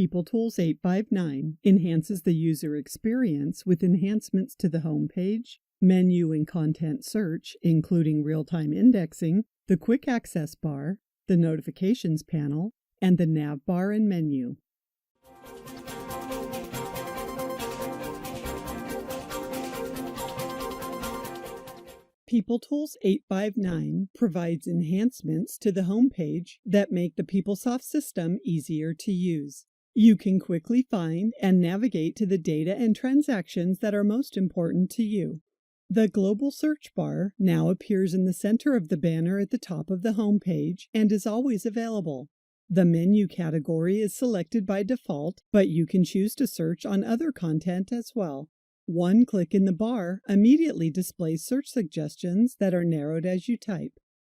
PeopleTools 859 enhances the user experience with enhancements to the homepage, menu and content search, including real-time indexing, the quick access bar, the notifications panel, and the nav bar and menu. PeopleTools 859 provides enhancements to the homepage that make the PeopleSoft system easier to use. You can quickly find and navigate to the data and transactions that are most important to you. The global search bar now appears in the center of the banner at the top of the homepage and is always available. The menu category is selected by default, but you can choose to search on other content as well. One click in the bar immediately displays search suggestions that are narrowed as you type.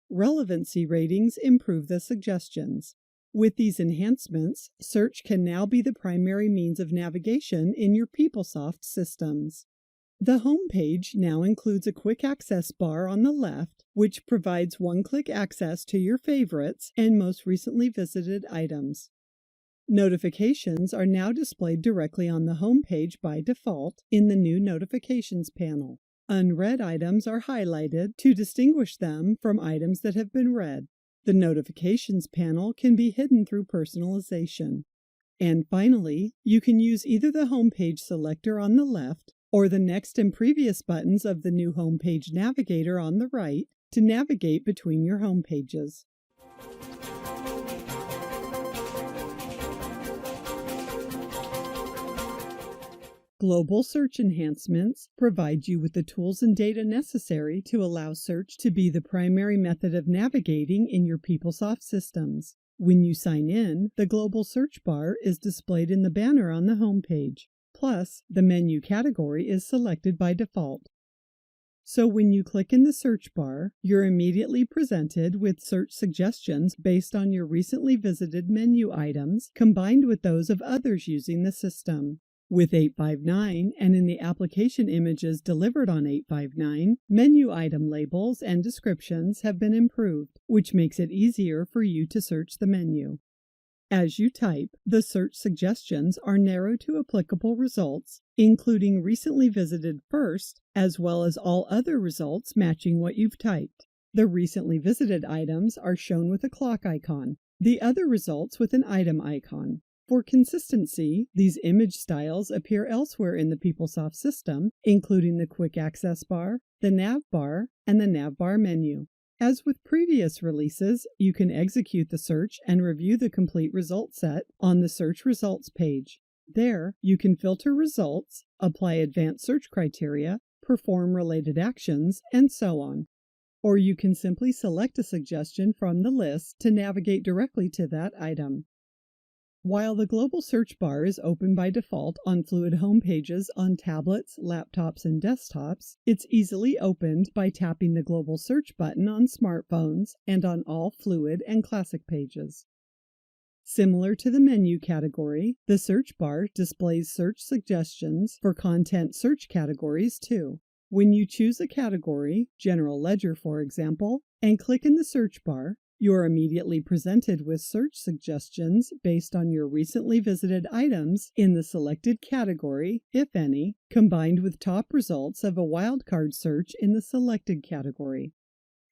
Relevancy ratings improve the suggestions. With these enhancements, search can now be the primary means of navigation in your PeopleSoft systems. The homepage now includes a quick access bar on the left, which provides one-click access to your favorites and most recently visited items. Notifications are now displayed directly on the homepage by default in the new Notifications panel. Unread items are highlighted to distinguish them from items that have been read. The Notifications panel can be hidden through personalization. And finally, you can use either the homepage selector on the left or the next and previous buttons of the new homepage navigator on the right to navigate between your homepages. Global search enhancements provide you with the tools and data necessary to allow search to be the primary method of navigating in your PeopleSoft systems. When you sign in, the global search bar is displayed in the banner on the homepage. Plus, the menu category is selected by default. So when you click in the search bar, you're immediately presented with search suggestions based on your recently visited menu items combined with those of others using the system. With 859 and in the application images delivered on 859, menu item labels and descriptions have been improved, which makes it easier for you to search the menu. As you type, the search suggestions are narrowed to applicable results, including recently visited first, as well as all other results matching what you've typed. The recently visited items are shown with a clock icon, the other results with an item icon. For consistency, these image styles appear elsewhere in the PeopleSoft system, including the quick access bar, the nav bar, and the nav bar menu. As with previous releases, you can execute the search and review the complete result set on the search results page. There, you can filter results, apply advanced search criteria, perform related actions, and so on. Or you can simply select a suggestion from the list to navigate directly to that item. While the global search bar is open by default on Fluid homepages on tablets, laptops, and desktops, it's easily opened by tapping the global search button on smartphones and on all Fluid and Classic pages. Similar to the menu category, the search bar displays search suggestions for content search categories too. When you choose a category, General Ledger for example, and click in the search bar, you're immediately presented with search suggestions based on your recently visited items in the selected category, if any, combined with top results of a wildcard search in the selected category.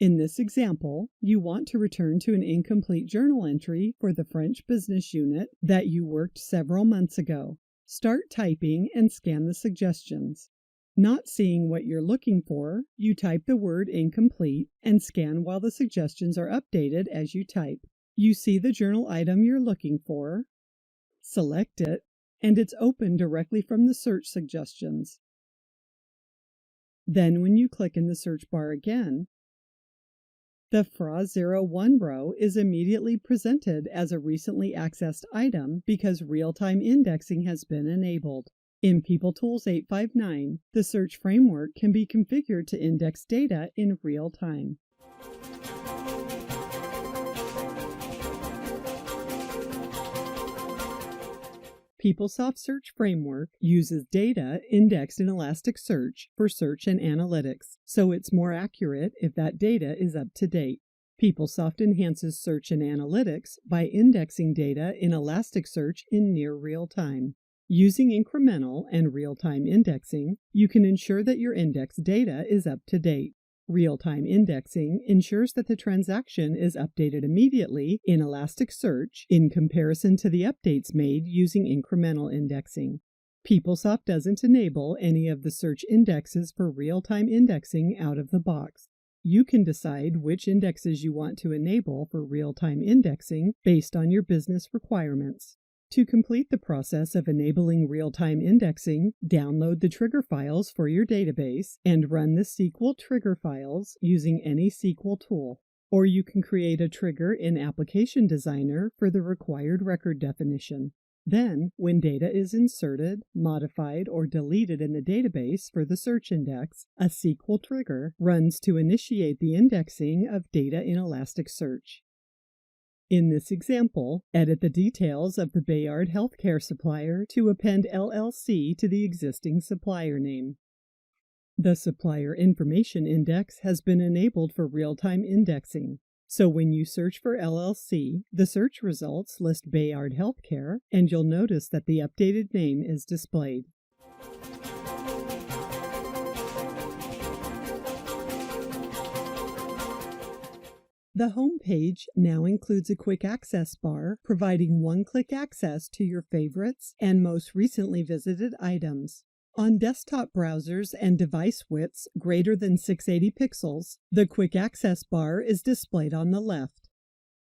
In this example, you want to return to an incomplete journal entry for the French business unit that you worked several months ago. Start typing and scan the suggestions. Not seeing what you're looking for, you type the word incomplete and scan while the suggestions are updated as you type. You see the journal item you're looking for, select it, and it's open directly from the search suggestions. Then when you click in the search bar again, the FRA01 row is immediately presented as a recently accessed item because real-time indexing has been enabled. In PeopleTools 859, the search framework can be configured to index data in real time. PeopleSoft Search Framework uses data indexed in Elasticsearch for search and analytics, so it's more accurate if that data is up to date. PeopleSoft enhances search and analytics by indexing data in Elasticsearch in near real time. Using incremental and real-time indexing, you can ensure that your index data is up to date. Real-time indexing ensures that the transaction is updated immediately in Elasticsearch in comparison to the updates made using incremental indexing. PeopleSoft doesn't enable any of the search indexes for real-time indexing out of the box. You can decide which indexes you want to enable for real-time indexing based on your business requirements. To complete the process of enabling real-time indexing, download the trigger files for your database and run the SQL trigger files using any SQL tool. Or you can create a trigger in Application Designer for the required record definition. Then, when data is inserted, modified, or deleted in the database for the search index, a SQL trigger runs to initiate the indexing of data in Elasticsearch. In this example, edit the details of the Bayard Healthcare supplier to append LLC to the existing supplier name. The Supplier Information Index has been enabled for real-time indexing. So when you search for LLC, the search results list Bayard Healthcare, and you'll notice that the updated name is displayed. The home page now includes a quick access bar, providing one-click access to your favorites and most recently visited items. On desktop browsers and device widths greater than 680 pixels, the quick access bar is displayed on the left.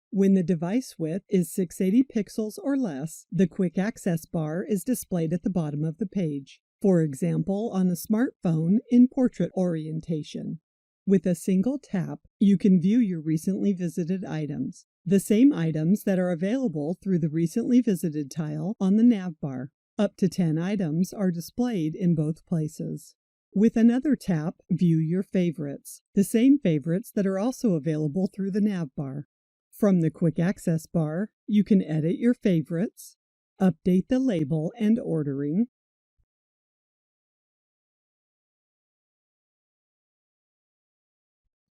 When the device width is 680 pixels or less, the quick access bar is displayed at the bottom of the page. For example, on a smartphone in portrait orientation. With a single tap, you can view your recently visited items, the same items that are available through the Recently Visited tile on the navbar. Up to 10 items are displayed in both places. With another tap, view your favorites, the same favorites that are also available through the navbar. From the quick access bar, you can edit your favorites, update the label and ordering,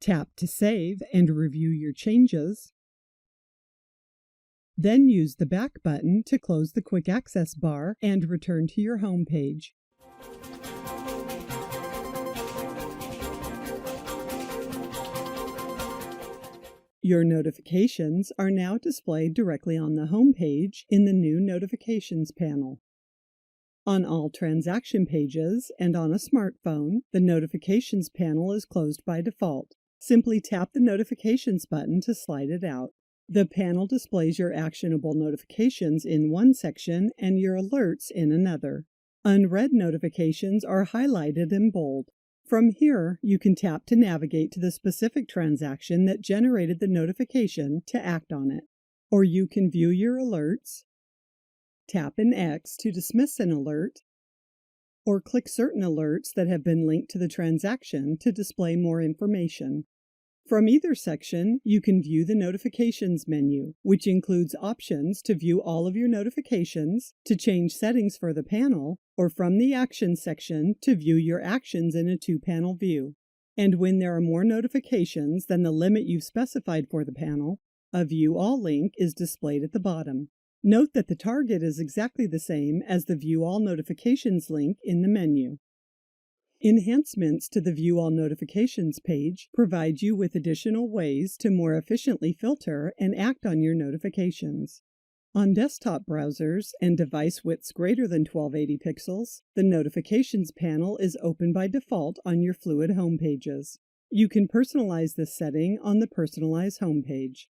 tap to save and review your changes, then use the back button to close the quick access bar and return to your home page. Your notifications are now displayed directly on the home page in the new Notifications panel. On all transaction pages and on a smartphone, the Notifications panel is closed by default. Simply tap the Notifications button to slide it out. The panel displays your actionable notifications in one section and your alerts in another. Unread notifications are highlighted in bold. From here, you can tap to navigate to the specific transaction that generated the notification to act on it. Or you can view your alerts, tap an X to dismiss an alert, or click certain alerts that have been linked to the transaction to display more information. From either section, you can view the Notifications menu, which includes options to view all of your notifications, to change settings for the panel, or from the Actions section to view your actions in a two-panel view. And when there are more notifications than the limit you've specified for the panel, a View All link is displayed at the bottom. Note that the target is exactly the same as the View All Notifications link in the menu. Enhancements to the View All Notifications page provide you with additional ways to more efficiently filter and act on your notifications. On desktop browsers and device widths greater than 1280 pixels, the Notifications panel is open by default on your Fluid home pages. You can personalize this setting on the Personalize homepage.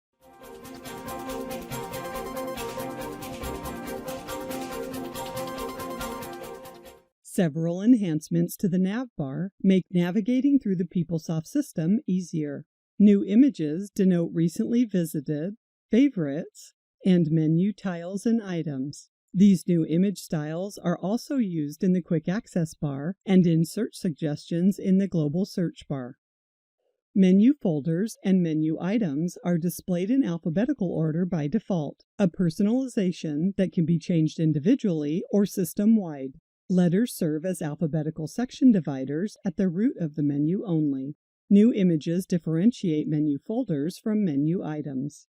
Several enhancements to the navbar make navigating through the PeopleSoft system easier. New images denote recently visited, favorites, and menu tiles and items. These new image styles are also used in the quick access bar and in search suggestions in the global search bar. Menu folders and menu items are displayed in alphabetical order by default, a personalization that can be changed individually or system-wide. Letters serve as alphabetical section dividers at the root of the menu only. New images differentiate menu folders from menu items.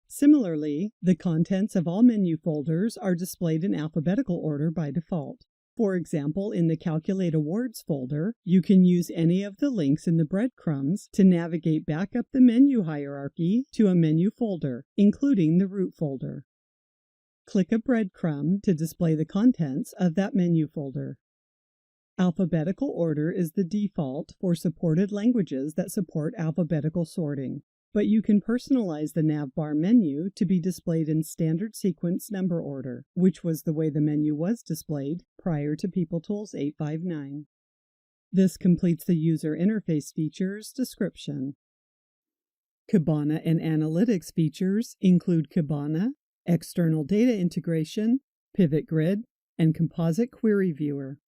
Similarly, the contents of all menu folders are displayed in alphabetical order by default. For example, in the Calculate Awards folder, you can use any of the links in the breadcrumbs to navigate back up the menu hierarchy to a menu folder, including the root folder. Click a breadcrumb to display the contents of that menu folder. Alphabetical order is the default for supported languages that support alphabetical sorting, but you can personalize the navbar menu to be displayed in standard sequence number order, which was the way the menu was displayed prior to PeopleTools 859. This completes the user interface features description. Kibana and Analytics features include Kibana, external data integration, pivot grid, and composite query viewer.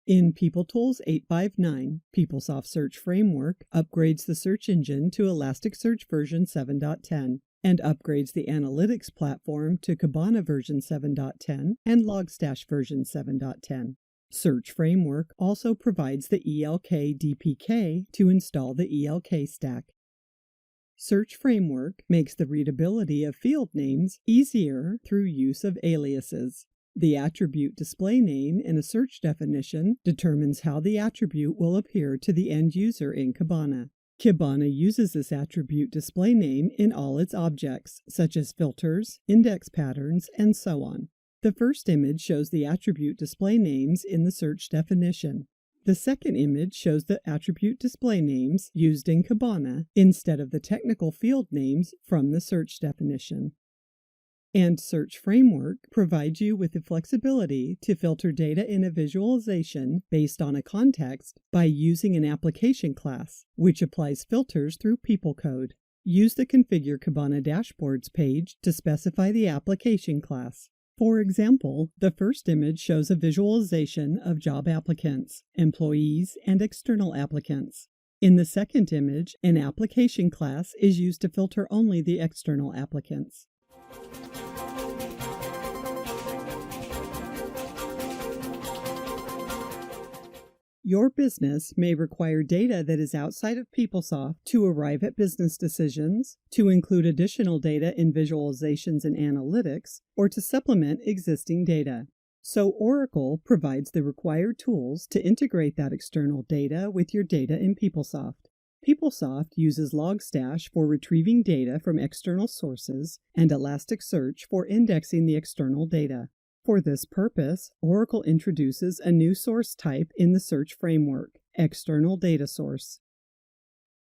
In PeopleTools 859, PeopleSoft Search Framework upgrades the search engine to Elasticsearch version 7.10 and upgrades the analytics platform to Kibana version 7.10 and Logstash version 7.10. Search Framework also provides the ELK DPK to install the ELK stack. Search Framework makes the readability of field names easier through use of aliases. The attribute display name in a search definition determines how the attribute will appear to the end user in Kibana. Kibana uses this attribute display name in all its objects, such as filters, index patterns, and so on. The first image shows the attribute display names in the search definition. The second image shows the attribute display names used in Kibana instead of the technical field names from the search definition. And Search Framework provides you with the flexibility to filter data in a visualization based on a context by using an application class, which applies filters through people code. Use the Configure Kibana Dashboards page to specify the application class. For example, the first image shows a visualization of job applicants, employees, and external applicants. In the second image, an application class is used to filter only the external applicants. Your business may require data that is outside of PeopleSoft to arrive at business decisions, to include additional data in visualizations and analytics, or to supplement existing data. So Oracle provides the required tools to integrate that external data with your data in PeopleSoft. PeopleSoft uses Logstash for retrieving data from external sources and Elasticsearch for indexing the external data. For this purpose, Oracle introduces a new source type in the search framework, External Data Source.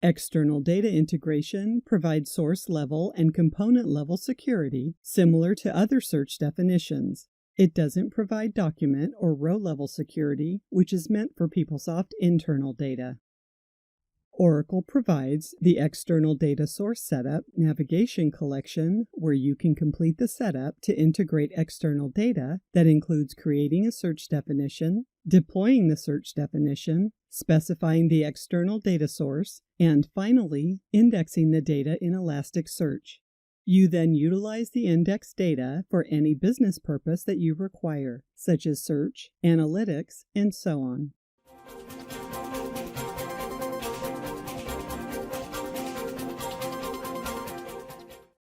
External data integration provides source level and component level security similar to other search definitions. It doesn't provide document or row level security, which is meant for PeopleSoft internal data. Oracle provides the External Data Source Setup navigation collection where you can complete the setup to integrate external data that includes creating a search definition, deploying the search definition, specifying the external data source, and finally, indexing the data in Elasticsearch. You then utilize the indexed data for any business purpose that you require, such as search, analytics, and so on.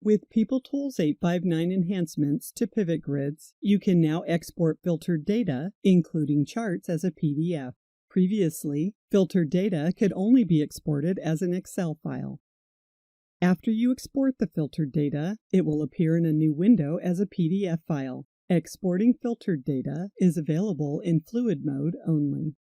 With PeopleTools 859 enhancements to pivot grids, you can now export filtered data, including charts, as a PDF. Previously, filtered data could only be exported as an Excel file. After you export the filtered data, it will appear in a new window as a PDF file. Exporting filtered data is available in fluid mode only.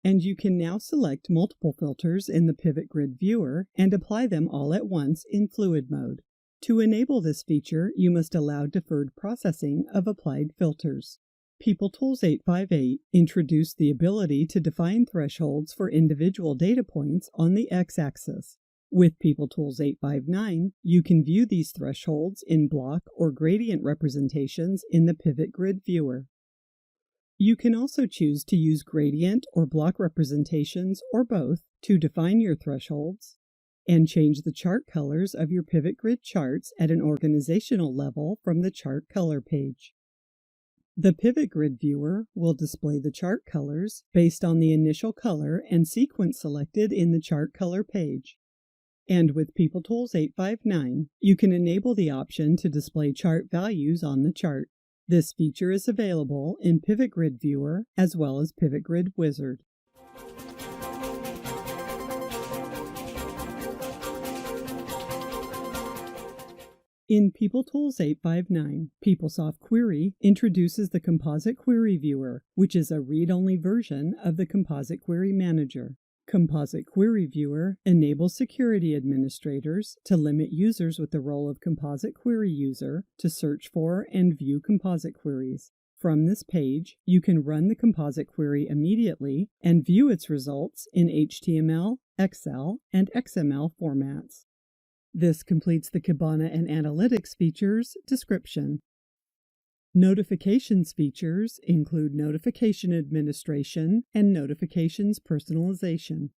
And you can now select multiple filters in the pivot grid viewer and apply them all at once in fluid mode. To enable this feature, you must allow deferred processing of applied filters. PeopleTools 858 introduced the ability to define thresholds for individual data points on the x-axis. With PeopleTools 859, you can view these thresholds in block or gradient representations in the pivot grid viewer. You can also choose to use gradient or block representations or both to define your thresholds, and change the chart colors of your pivot grid charts at an organizational level from the chart color page. The Pivot Grid viewer will display the chart colors based on the initial color and sequence selected in the chart color page. And with PeopleTools 859, you can enable the option to display chart values on the chart. This feature is available in Pivot Grid Viewer as well as Pivot Grid Wizard. In PeopleTools 859, PeopleSoft Query introduces the Composite Query Viewer, which is a read-only version of the Composite Query Manager. Composite Query Viewer enables security administrators to limit users with the role of Composite Query User to search for and view composite queries. From this page, you can run the composite query immediately and view its results in HTML, Excel, and XML formats. This completes the Kibana and Analytics features description. Notifications features include notification administration and notifications personalization.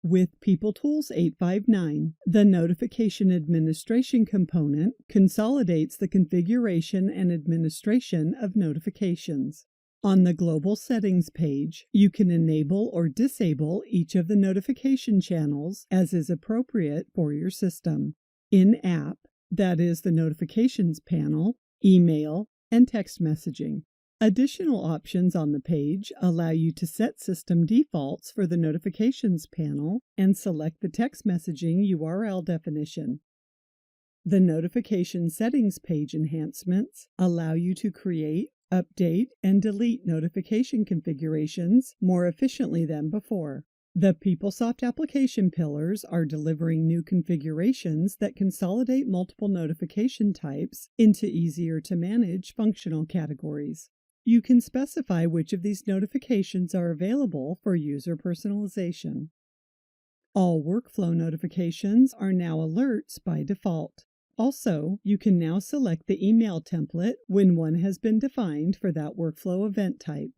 With PeopleTools 859, the Notification Administration component consolidates the configuration and administration of notifications. On the Global Settings page, you can enable or disable each of the notification channels as is appropriate for your system. In-app, that is the Notifications panel, email, and text messaging. Additional options on the page allow you to set system defaults for the Notifications panel and select the text messaging URL definition. The Notification Settings page enhancements allow you to create, update, and delete notification configurations more efficiently than before. The PeopleSoft application pillars are delivering new configurations that consolidate multiple notification types into easier-to-manage functional categories. You can specify which of these notifications are available for user personalization. All workflow notifications are now alerts by default. Also, you can now select the email template when one has been defined for that workflow event type.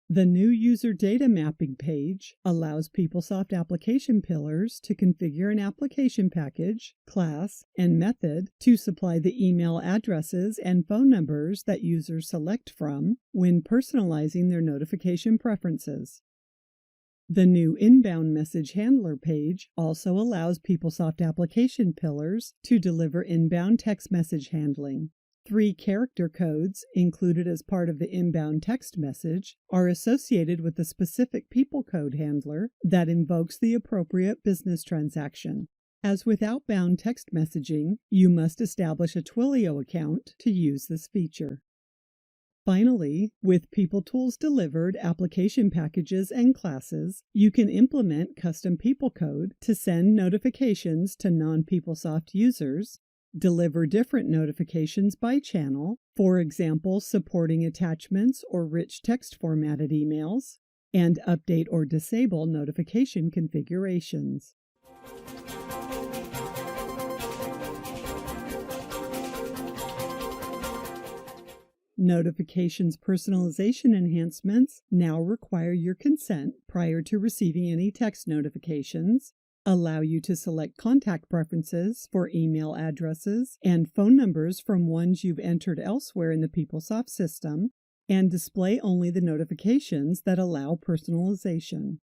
The new User Data Mapping page allows PeopleSoft application pillars to configure an application package, class, and method to supply the email addresses and phone numbers that users select from when personalizing their notification preferences. The new Inbound Message Handler page also allows PeopleSoft application pillars to deliver inbound text message handling. 3 character codes included as part of the inbound text message are associated with the specific people code handler that invokes the appropriate business transaction. As with outbound text messaging, you must establish a Twilio account to use this feature. Finally, with PeopleTools delivered application packages and classes, you can implement custom people code to send notifications to non-PeopleSoft users, deliver different notifications by channel, for example, supporting attachments or rich text formatted emails, and update or disable notification configurations. Notifications personalization enhancements now require your consent prior to receiving any text notifications, allow you to select contact preferences for email addresses and phone numbers from ones you've entered elsewhere in the PeopleSoft system, and display only the notifications that allow personalization.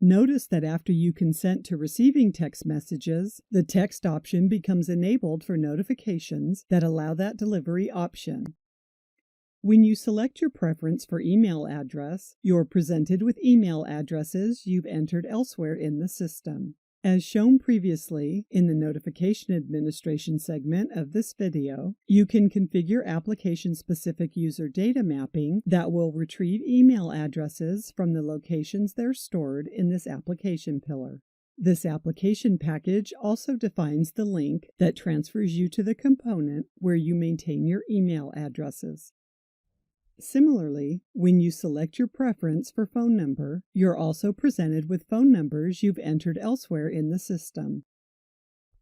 Notice that after you consent to receiving text messages, the text option becomes enabled for notifications that allow that delivery option. When you select your preference for email address, you're presented with email addresses you've entered elsewhere in the system. As shown previously in the Notification Administration segment of this video, you can configure application-specific user data mapping that will retrieve email addresses from the locations they're stored in this application pillar. This application package also defines the link that transfers you to the component where you maintain your email addresses. Similarly, when you select your preference for phone number, you're also presented with phone numbers you've entered elsewhere in the system.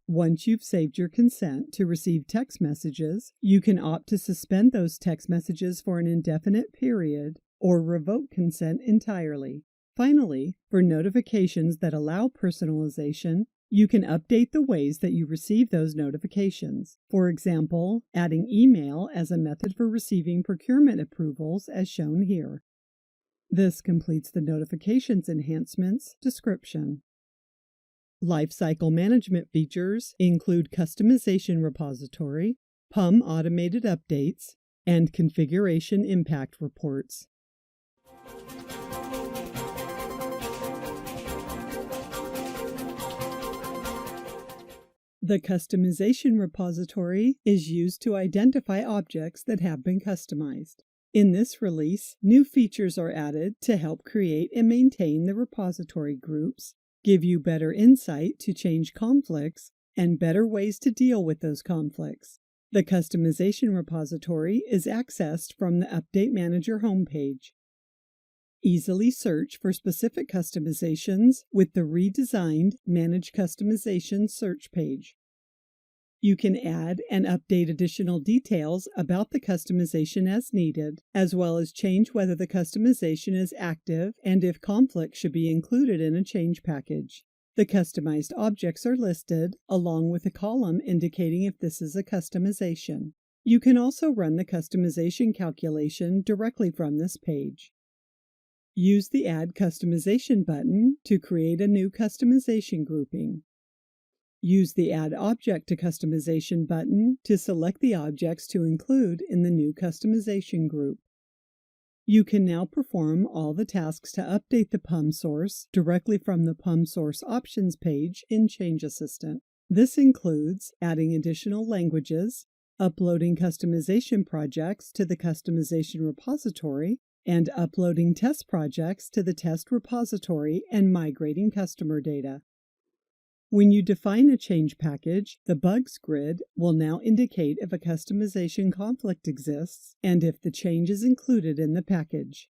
Once you've saved your consent to receive text messages, you can opt to suspend those text messages for an indefinite period or revoke consent entirely. Finally, for notifications that allow personalization, You can update the ways that you receive those notifications. For example, adding email as a method for receiving procurement approvals as shown here. This completes the notifications enhancements description. Lifecycle management features include customization repository, PUM automated updates, and configuration impact reports. The customization repository is used to identify objects that have been customized. In this release, new features are added to help create and maintain the repository groups, give you better insight to change conflicts, and better ways to deal with those conflicts. The customization repository is accessed from the Update Manager homepage. Easily search for specific customizations with the redesigned Manage Customization search page. You can add and update additional details about the customization as needed, as well as change whether the customization is active and if conflict should be included in a change package. The customized objects are listed, along with a column indicating if this is a customization. You can also run the customization calculation directly from this page. Use the Add Customization button to create a new customization grouping. Use the Add Object to Customization button to select the objects to include in the new customization group. You can now perform all the tasks to update the PUM source directly from the PUM source options page in Change Assistant. This includes adding additional languages, uploading customization projects to the customization repository, and uploading test projects to the test repository and migrating customer data. When you define a change package, the bugs grid will now indicate if a customization conflict exists and if the change is included in the package.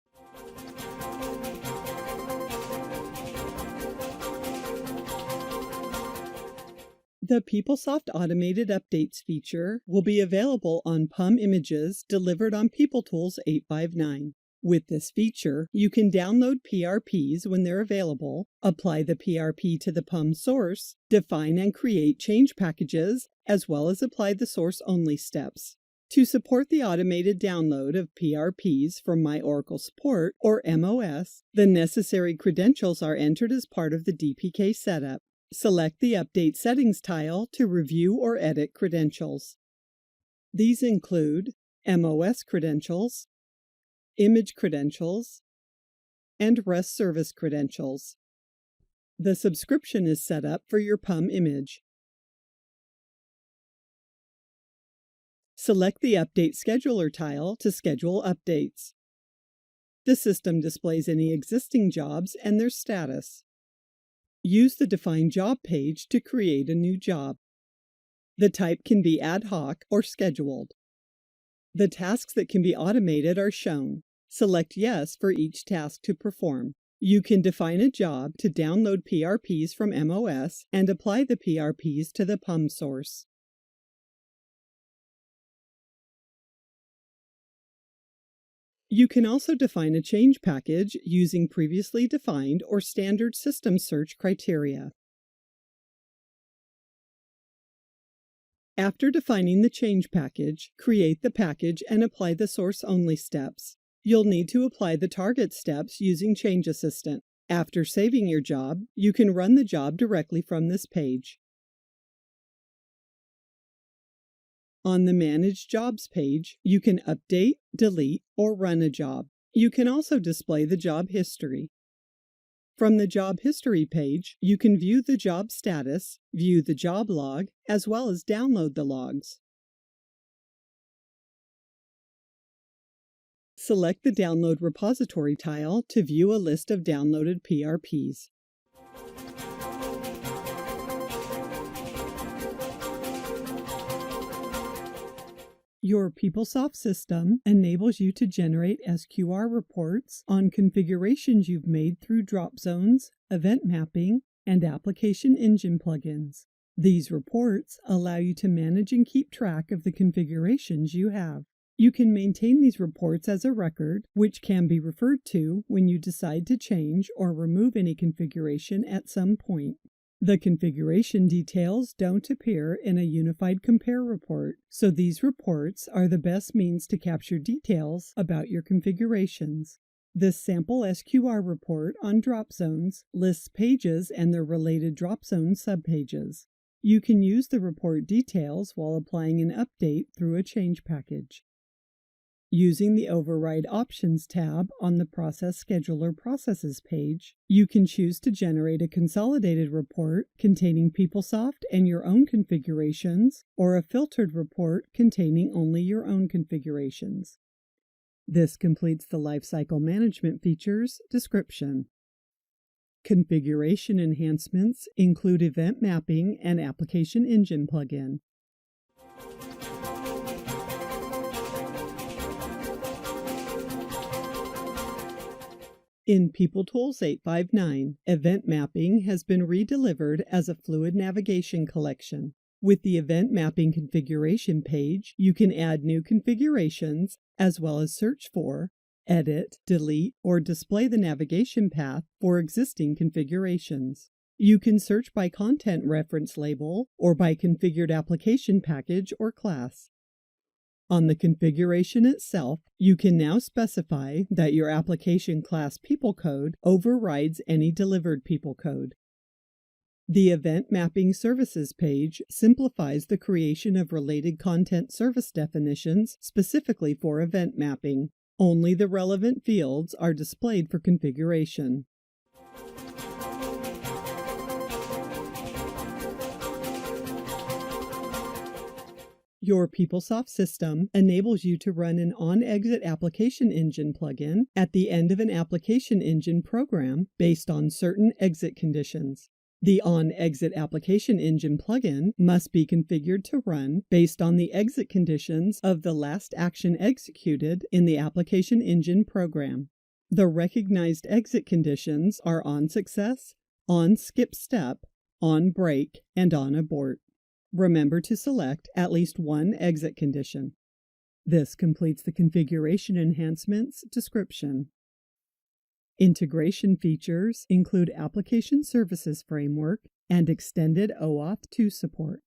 The PeopleSoft Automated Updates feature will be available on PUM images delivered on PeopleTools 859. With this feature, you can download PRPs when they're available, apply the PRP to the PUM source, define and create change packages, as well as apply the source-only steps. To support the automated download of PRPs from My Oracle Support, or MOS, the necessary credentials are entered as part of the DPK setup. Select the Update Settings tile to review or edit credentials. These include MOS credentials, image credentials, and REST service credentials. The subscription is set up for your PUM image. Select the Update Scheduler tile to schedule updates. The system displays any existing jobs and their status. Use the Define Job page to create a new job. The type can be ad hoc or scheduled. The tasks that can be automated are shown. Select Yes for each task to perform. You can define a job to download PRPs from MOS and apply the PRPs to the PUM source. You can also define a change package using previously defined or standard system search criteria. After defining the change package, create the package and apply the source-only steps. You'll need to apply the target steps using Change Assistant. After saving your job, you can run the job directly from this page. On the Manage Jobs page, you can update, delete, or run a job. You can also display the job history. From the Job History page, you can view the job status, view the job log, as well as download the logs. Select the Download Repository tile to view a list of downloaded PRPs. Your PeopleSoft system enables you to generate SQR reports on configurations you've made through drop zones, event mapping, and application engine plugins. These reports allow you to manage and keep track of the configurations you have. You can maintain these reports as a record, which can be referred to when you decide to change or remove any configuration at some point. The configuration details don't appear in a unified compare report, so these reports are the best means to capture details about your configurations. This sample SQR report on drop zones lists pages and their related drop zone subpages. You can use the report details while applying an update through a change package. Using the Override Options tab on the Process Scheduler Processes page, you can choose to generate a consolidated report containing PeopleSoft and your own configurations, or a filtered report containing only your own configurations. This completes the Lifecycle Management features description. Configuration enhancements include Event Mapping and Application Engine plugin. In PeopleTools 859, Event Mapping has been redelivered as a fluid navigation collection. With the Event Mapping configuration page, you can add new configurations, as well as search for, edit, delete, or display the navigation path for existing configurations. You can search by content reference label or by configured application package or class. On the configuration itself, you can now specify that your application class people code overrides any delivered people code. The Event Mapping Services page simplifies the creation of related content service definitions specifically for event mapping. Only the relevant fields are displayed for configuration. Your PeopleSoft system enables you to run an on-exit application engine plugin at the end of an application engine program based on certain exit conditions. The on-exit application engine plugin must be configured to run based on the exit conditions of the last action executed in the application engine program. The recognized exit conditions are on success, on skip step, on break, and on abort. Remember to select at least one exit condition. This completes the configuration enhancements description. Integration features include Application Services Framework and extended OAuth 2 support.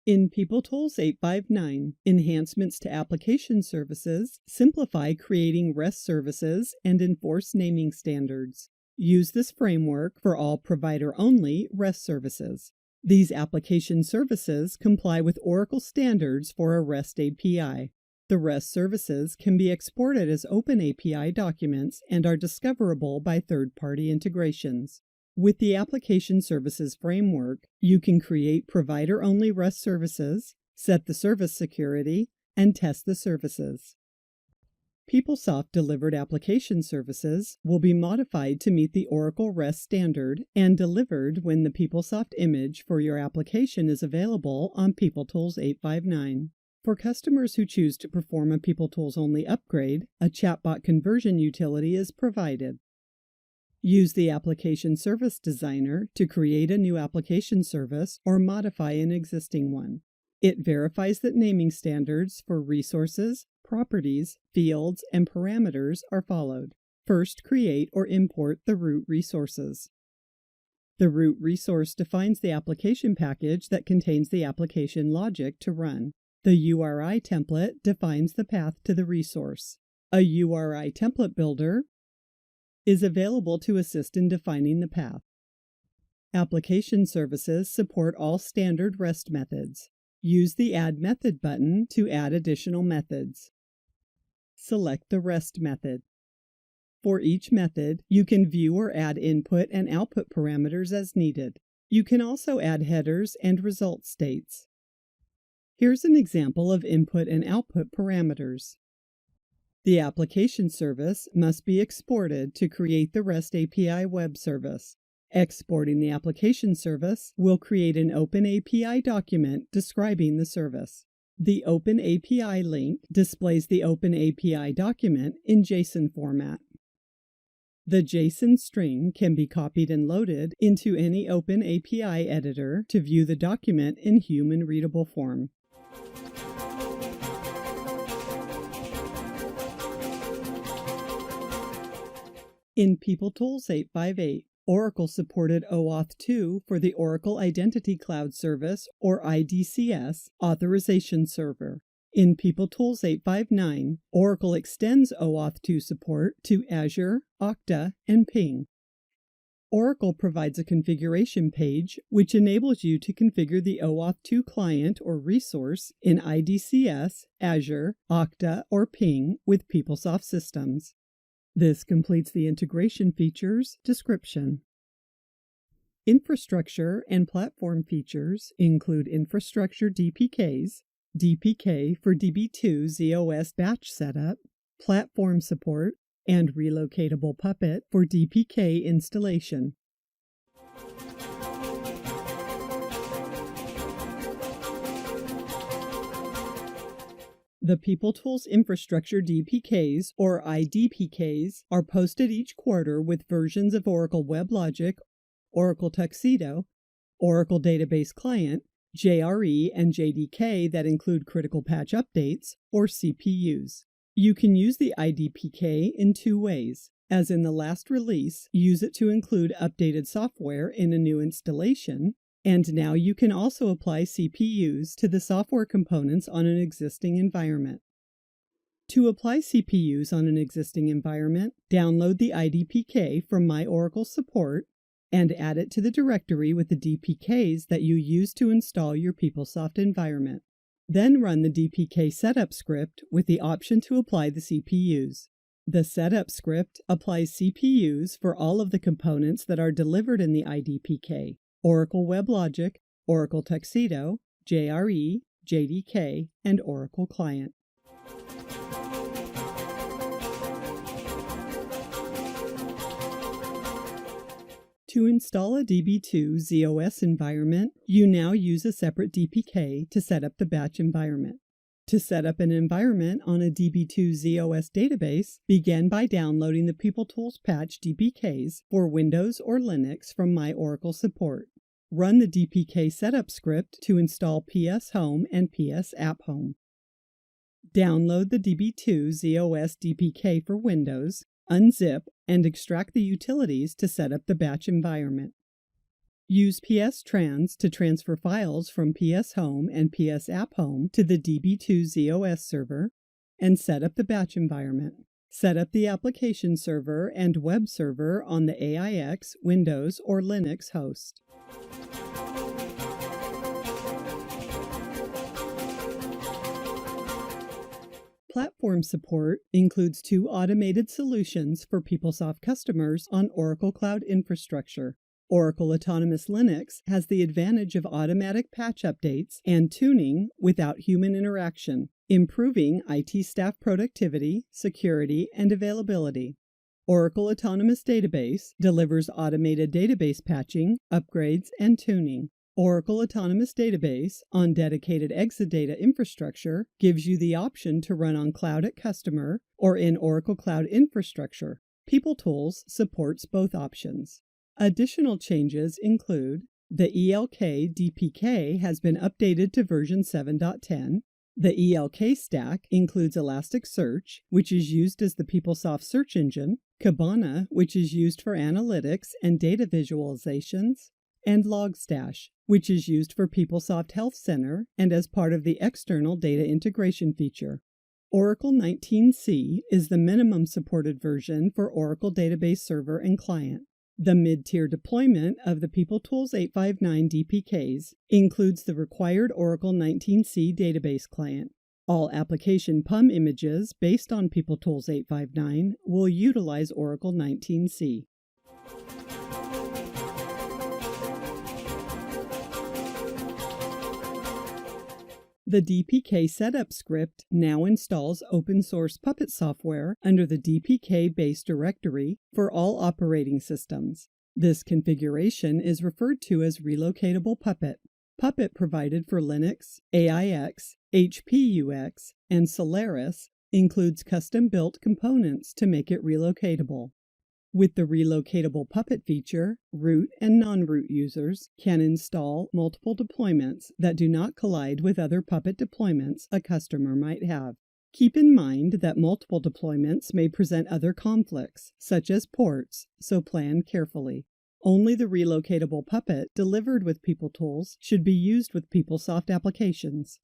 In PeopleTools 859, enhancements to application services simplify creating REST services and enforce naming standards. Use this framework for all provider-only REST services. These application services comply with Oracle standards for a REST API. The REST services can be exported as Open API documents and are discoverable by third-party integrations. With the Application Services Framework, you can create provider-only REST services, set the service security, and test the services. PeopleSoft delivered application services will be modified to meet the Oracle REST standard and delivered when the PeopleSoft image for your application is available on PeopleTools 859. For customers who choose to perform a PeopleTools only upgrade, a chatbot conversion utility is provided. Use the Application Service Designer to create a new application service or modify an existing one. It verifies that naming standards for resources, properties, fields, and parameters are followed. First, create or import the root resources. The root resource defines the application package that contains the application logic to run. The URI template defines the path to the resource. A URI template builder is available to assist in defining the path. Application services support all standard REST methods. Use the Add Method button to add additional methods. Select the REST method. For each method, you can view or add input and output parameters as needed. You can also add headers and result states. Here's an example of input and output parameters. The application service must be exported to create the REST API web service. Exporting the application service will create an Open API document describing the service. The Open API link displays the Open API document in JSON format. The JSON string can be copied and loaded into any Open API editor to view the document in human-readable form. In PeopleTools 858, Oracle supported OAuth 2 for the Oracle Identity Cloud Service, or IDCS, authorization server. In PeopleTools 859, Oracle extends OAuth 2 support to Azure, Okta, and Ping. Oracle provides a configuration page which enables you to configure the OAuth 2 client or resource in IDCS, Azure, Okta, or Ping with PeopleSoft systems. This completes the integration features description. Infrastructure and platform features include infrastructure DPKs, DPK for DB2 ZOS batch setup, platform support, and relocatable Puppet for DPK installation. The PeopleTools Infrastructure DPKs, or IDPKs, are posted each quarter with versions of Oracle WebLogic, Oracle Tuxedo, Oracle Database Client, JRE, and JDK that include critical patch updates, or CPUs. You can use the IDPK in two ways. As in the last release, use it to include updated software in a new installation, and now you can also apply CPUs to the software components on an existing environment. To apply CPUs on an existing environment, download the IDPK from My Oracle Support and add it to the directory with the DPKs that you use to install your PeopleSoft environment. Then run the DPK setup script with the option to apply the CPUs. The setup script applies CPUs for all of the components that are delivered in the IDPK: Oracle WebLogic, Oracle Tuxedo, JRE, JDK, and Oracle Client. To install a DB2 ZOS environment, you now use a separate DPK to set up the batch environment. To set up an environment on a DB2 ZOS database, begin by downloading the PeopleTools patch DPKs for Windows or Linux from My Oracle Support. Run the DPK setup script to install PS Home and PS App Home. Download the DB2 ZOS DPK for Windows, unzip, and extract the utilities to set up the batch environment. Use PS Trans to transfer files from PS Home and PS App Home to the DB2 ZOS server and set up the batch environment. Set up the application server and web server on the AIX, Windows, or Linux host. Platform support includes two automated solutions for PeopleSoft customers on Oracle Cloud Infrastructure. Oracle Autonomous Linux has the advantage of automatic patch updates and tuning without human interaction, improving IT staff productivity, security, and availability. Oracle Autonomous Database delivers automated database patching, upgrades, and tuning. Oracle Autonomous Database on dedicated Exadata infrastructure gives you the option to run on Cloud at Customer or in Oracle Cloud Infrastructure. PeopleTools supports both options. Additional changes include the ELK DPK has been updated to version 7.10. The ELK stack includes Elasticsearch, which is used as the PeopleSoft search engine, Kibana, which is used for analytics and data visualizations, and Logstash, which is used for PeopleSoft Health Center and as part of the external data integration feature. Oracle 19c is the minimum supported version for Oracle Database Server and Client. The mid-tier deployment of the PeopleTools 859 DPKs includes the required Oracle 19c database client. All application PUM images based on PeopleTools 859 will utilize Oracle 19c. The DPK setup script now installs open-source Puppet software under the DPK base directory for all operating systems. This configuration is referred to as relocatable Puppet. Puppet provided for Linux, AIX, HPUX, and Solaris includes custom-built components to make it relocatable. With the relocatable Puppet feature, root and non-root users can install multiple deployments that do not collide with other Puppet deployments a customer might have. Keep in mind that multiple deployments may present other conflicts, such as ports, so plan carefully. Only the relocatable puppet delivered with PeopleTools should be used with PeopleSoft applications.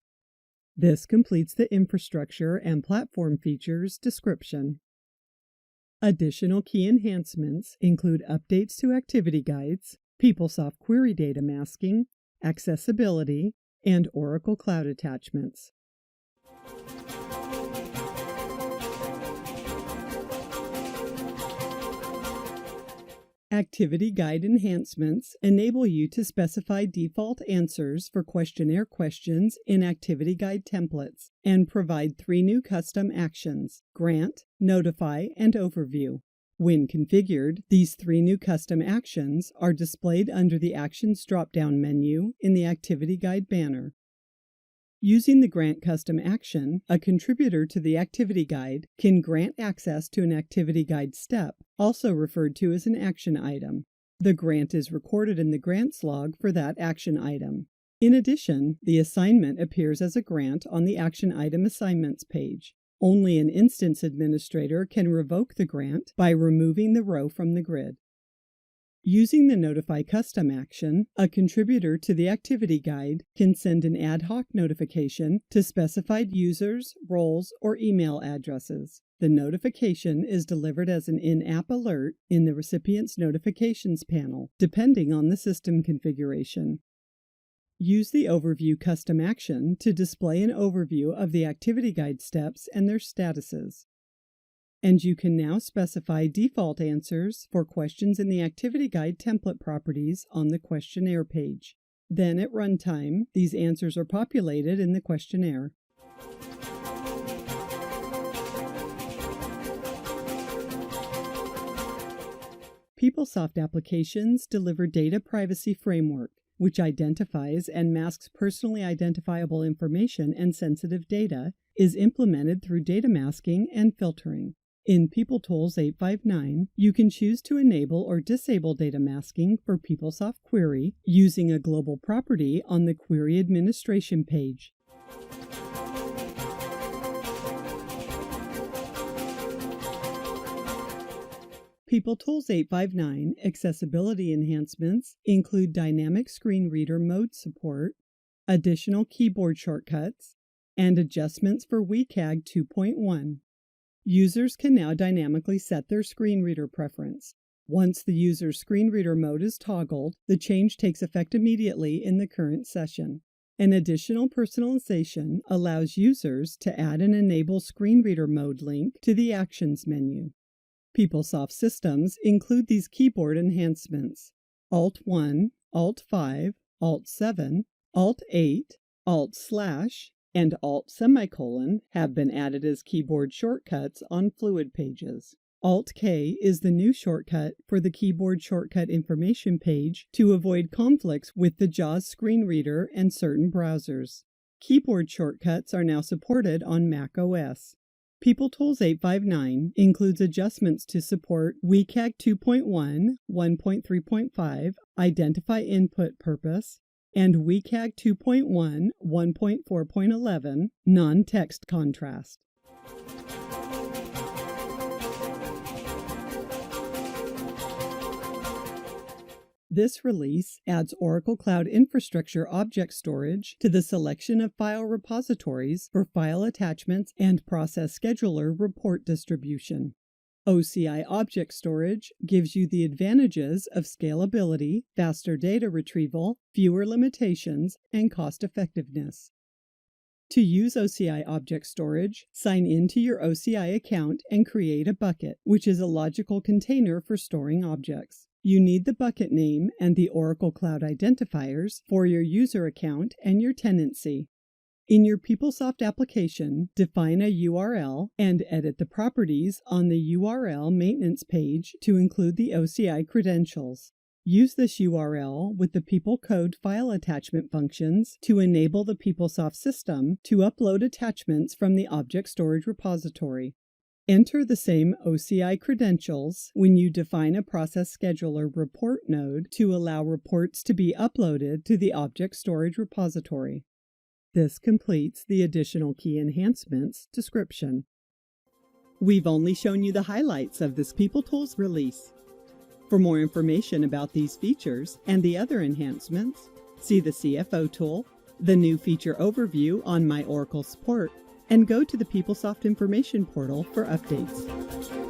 This completes the infrastructure and platform features description. Additional key enhancements include updates to activity guides, PeopleSoft query data masking, accessibility, and Oracle Cloud attachments. Activity guide enhancements enable you to specify default answers for questionnaire questions in activity guide templates and provide 3 new custom actions: grant, notify, and overview. When configured, these 3 new custom actions are displayed under the Actions drop-down menu in the Activity Guide banner. Using the Grant Custom action, a contributor to the Activity Guide can grant access to an Activity Guide step, also referred to as an action item. The grant is recorded in the grants log for that action item. In addition, the assignment appears as a grant on the Action Item Assignments page. Only an instance administrator can revoke the grant by removing the row from the grid. Using the Notify Custom action, a contributor to the Activity Guide can send an ad hoc notification to specified users, roles, or email addresses. The notification is delivered as an in-app alert in the recipient's notifications panel, depending on the system configuration. Use the Overview Custom action to display an overview of the Activity Guide steps and their statuses. And you can now specify default answers for questions in the Activity Guide template properties on the questionnaire page. Then at runtime, these answers are populated in the questionnaire. PeopleSoft applications deliver Data Privacy Framework, which identifies and masks personally identifiable information and sensitive data, is implemented through data masking and filtering. In PeopleTools 859, you can choose to enable or disable data masking for PeopleSoft Query using a global property on the Query Administration page. PeopleTools 859 accessibility enhancements include dynamic screen reader mode support, additional keyboard shortcuts, and adjustments for WCAG 2.1. Users can now dynamically set their screen reader preference. Once the user's screen reader mode is toggled, the change takes effect immediately in the current session. An additional personalization allows users to add and enable screen reader mode link to the Actions menu. PeopleSoft systems include these keyboard enhancements: Alt-1, Alt-5, Alt-7, Alt-8, Alt/, and Alt-semicolon have been added as keyboard shortcuts on Fluid pages. Alt-K is the new shortcut for the keyboard shortcut information page to avoid conflicts with the JAWS screen reader and certain browsers. Keyboard shortcuts are now supported on Mac OS. PeopleTools 859 includes adjustments to support WCAG 2.1, 1.3.5, Identify Input Purpose, and WCAG 2.1, 1.4.11, Non-Text Contrast. This release adds Oracle Cloud Infrastructure object storage to the selection of file repositories for file attachments and Process Scheduler report distribution. OCI Object Storage gives you the advantages of scalability, faster data retrieval, fewer limitations, and cost-effectiveness. To use OCI Object Storage, sign into your OCI account and create a bucket, which is a logical container for storing objects. You need the bucket name and the Oracle Cloud identifiers for your user account and your tenancy. In your PeopleSoft application, define a URL and edit the properties on the URL maintenance page to include the OCI credentials. Use this URL with the PeopleCode file attachment functions to enable the PeopleSoft system to upload attachments from the object storage repository. Enter the same OCI credentials when you define a Process Scheduler report node to allow reports to be uploaded to the object storage repository. This completes the additional key enhancements description. We've only shown you the highlights of this PeopleTools release. For more information about these features and the other enhancements, see the CFO tool, the new feature overview on My Oracle Support, and go to the PeopleSoft Information Portal for updates.